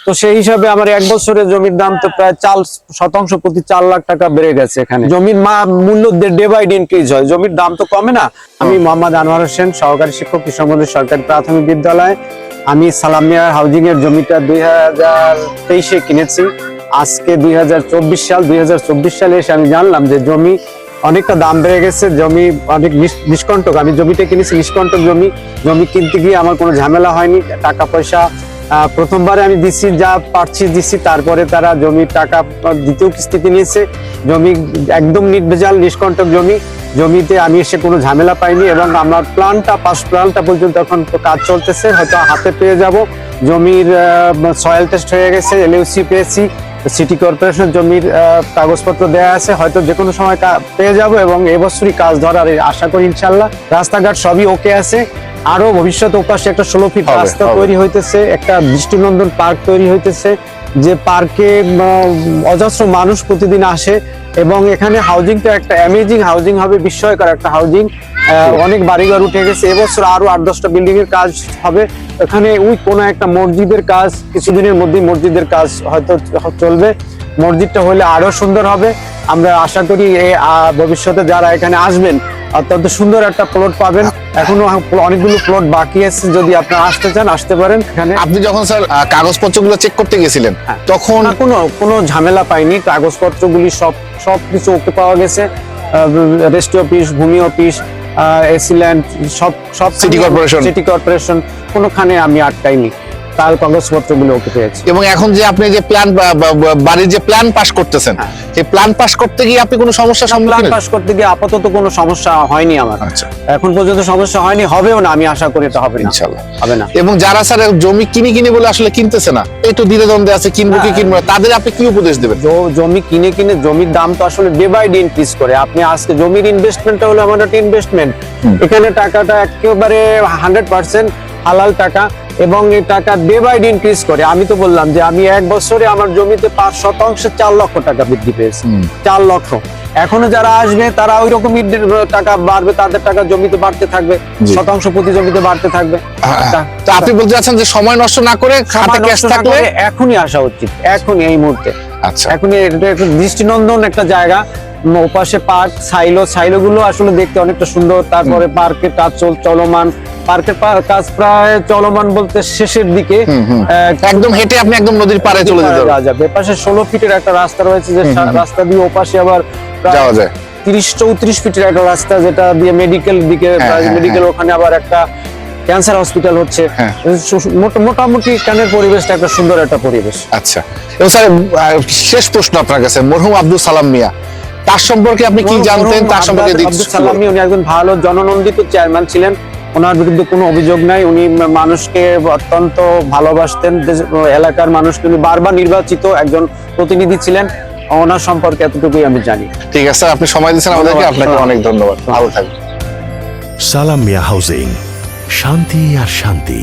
তো সেই হিসাবে আমার এক বছরে জমির দাম তো প্রায় 4% প্রতি 4 লাখ টাকা বেড়ে গেছে। এখানে জমির মূল্য ডে বাই ডে ইনক্রিজ হয়, জমির দাম তো কমে না। আমি মোহাম্মদ আনোয়ার হোসেন, সহকারী শিক্ষক, কৃষ্ণগঞ্জ সরকারি প্রাথমিক বিদ্যালয়। আমি সালামিয়া হাউজিং এর জমিটা 2023-এ কিনেছি। আজকে 2024 সাল, 2024 সালে এসে আমি জানলাম যে জমি অনেকটা দাম বেড়ে গেছে, জমি অনেক নিষ্কণ্টক। আমি জমিটা কিনেছি নিষ্কণ্টক জমি। জমি কিনতে গিয়ে আমার কোনো ঝামেলা হয়নি, টাকা পয়সা প্রথমবারে আমি দিচ্ছি, যা পারছি দিচ্ছি, তারপরে তারা জমির টাকা দ্বিতীয় কিস্তিতে নিয়েছে। জমি একদম নির্ভেজাল নিষ্কণ্টক জমি। জমিতে আমি এসে কোনো ঝামেলা পাইনি এবং আমার প্ল্যানটা পর্যন্ত এখন কাজ চলতেছে, হয়তো হাতে পেয়ে যাব। জমির সয়েল টেস্ট হয়ে গেছে, এলওসি পেয়েছি, সিটি কর্পোরেশন জমির কাগজপত্র দেয়া আছে, হয়তো যে কোনো সময় পেয়ে যাব এবং এবছরই কাজ ধরার আশা করি ইনশাল্লাহ। রাস্তাঘাট সবই ওকে আছে। আরো ভবিষ্যৎ ওপাশে একটা 16 ফিট রাস্তা তৈরি হইতেছে, একটা দৃষ্টিনন্দন পার্ক তৈরি হইতেছে, যে পার্কে অজস্র মানুষ প্রতিদিন আসে এবং এখানে হাউজিংটা একটা অ্যামেজিং হাউজিং হবে, বিস্ময়কর একটা হাউজিং। অনেক বাড়িঘর উঠে গেছে, এবছর আরো 8-10টা বিল্ডিং এর কাজ হবে। এখানে ওই কোনো একটা মসজিদের কাজ কিছুদিনের মধ্যেই মসজিদের কাজ হয়তো চলবে। মসজিদটা হলে আরো সুন্দর হবে। আমরা আশা করি ভবিষ্যতে যারা এখানে আসবেন অত্যন্ত সুন্দর একটা প্লট পাবেন। এখনো অনেকগুলো প্লট বাকি আছে, যদি আপনারা আসতে চান আসতে পারেন। এখানে আপনি যখন স্যার কাগজপত্রগুলো চেক করতে গেছিলেন তখন কোনো ঝামেলা পাইনি, কাগজপত্রগুলি সবকিছু ওকে পাওয়া গেছে। রেজিস্ট্রি অফিস, ভূমি অফিস, এসিল্যান্ড, সব সিটি কর্পোরেশন কোনোখানে আমি আটকাইনি, তার কাগজপত্রগুলো ওকে পেয়েছি। এবং এখন যে আপনি যে প্ল্যান বাড়ির যে প্ল্যান পাস করতেছেন, সেই প্ল্যান পাস করতে গিয়ে আপনি কোনো সমস্যার সম্মুখীন? প্ল্যান পাস করতে গিয়ে আপাতত কোনো সমস্যা হয়নি আমার। আচ্ছা, এখন পর্যন্ত সমস্যা হয়নি, হবেও না, আমি আশা করি এটা হবে না, ইনশাআল্লাহ হবে না। এবং যারা স্যার জমি কিনে বলে আসলে কিনতেছে না, একটু দ্বিধাদ্বন্দ্বে আছে, কিনবো কি কিনবো না, তাদের আপনি কি উপদেশ দেবেন? জমি কিনে জমির দাম তো আসলে ডে বাই ডে ইনক্রিজ করে। আপনি আজকে জমির ইনভেস্টমেন্টটা হলো আমার একটা ইনভেস্টমেন্ট। এখানে টাকাটা একেবারে 100% হালাল টাকা এবং এই টাকা ডে বাই ডে ইনক্রিজ করে। আমি তো বললাম যে আমি এক বছরে আমার জমিতে 5% 4 লক্ষ টাকা বৃদ্ধি পেয়েছে, 4 লক্ষ। এখনো যারা আসবে তারা ওই রকমই টাকা বাড়বে, তাদের টাকা জমিতে বাড়তে থাকবে, শতাংশ প্রতি জমিতে বাড়তে থাকবে। তো আপনি বলতে চাচ্ছেন যে সময় নষ্ট না করে খাতে ক্যাশ থাকলে এখনই আসা উচিত, এখনই এই মুহূর্তে। আচ্ছা, এখনই এটা একটা দৃষ্টিনন্দন একটা জায়গা। ওপাশে পার্ক, সাইলো গুলো আসলে দেখতে অনেকটা সুন্দর। তারপরে পার্কের কাজ চলমান, পার্কের কাজ প্রায় চলমান বলতে শেষের দিকে। একদম হেঁটে আপনি একদম নদীর পাড়ে চলে যেতে যাবে। এপাশে 16 ফিটের একটা রাস্তা রয়েছে, যে রাস্তা দিয়ে ওপাশে আবার যাওয়া যায় 30-34 ফিটের একটা রাস্তা, যেটা দিয়ে মেডিকেল দিকে, মেডিকেল ওখানে আবার একটা ক্যান্সার হসপিটাল হচ্ছে। মোটামুটি কানের পরিবেশটা একটা সুন্দর একটা পরিবেশ। আচ্ছা, এবং স্যার শেষ প্রশ্ন আপনার কাছে, মরহুম আব্দুল সালাম মিয়া, তার সম্পর্কে আপনি কি জানতেন? তার সম্পর্কে আব্দুল সালাম মিয়া উনি একজন ভালো জননন্দিত চেয়ারম্যান ছিলেন। ওনার বিরুদ্ধে কোনো অভিযোগ নাই। উনি মানুষকে অত্যন্ত ভালোবাসতেন, এলাকার মানুষকে। উনি বারবার নির্বাচিত একজন প্রতিনিধি ছিলেন। ওনার সম্পর্কে এতটুকুই আমি জানি। ঠিক আছে স্যার, আপনি সময় দিয়েছেন আমাদেরকে, আপনাকে অনেক ধন্যবাদ। ভালো থাকবেন। সালাম মিয়া হাউজিং, শান্তি আর শান্তি।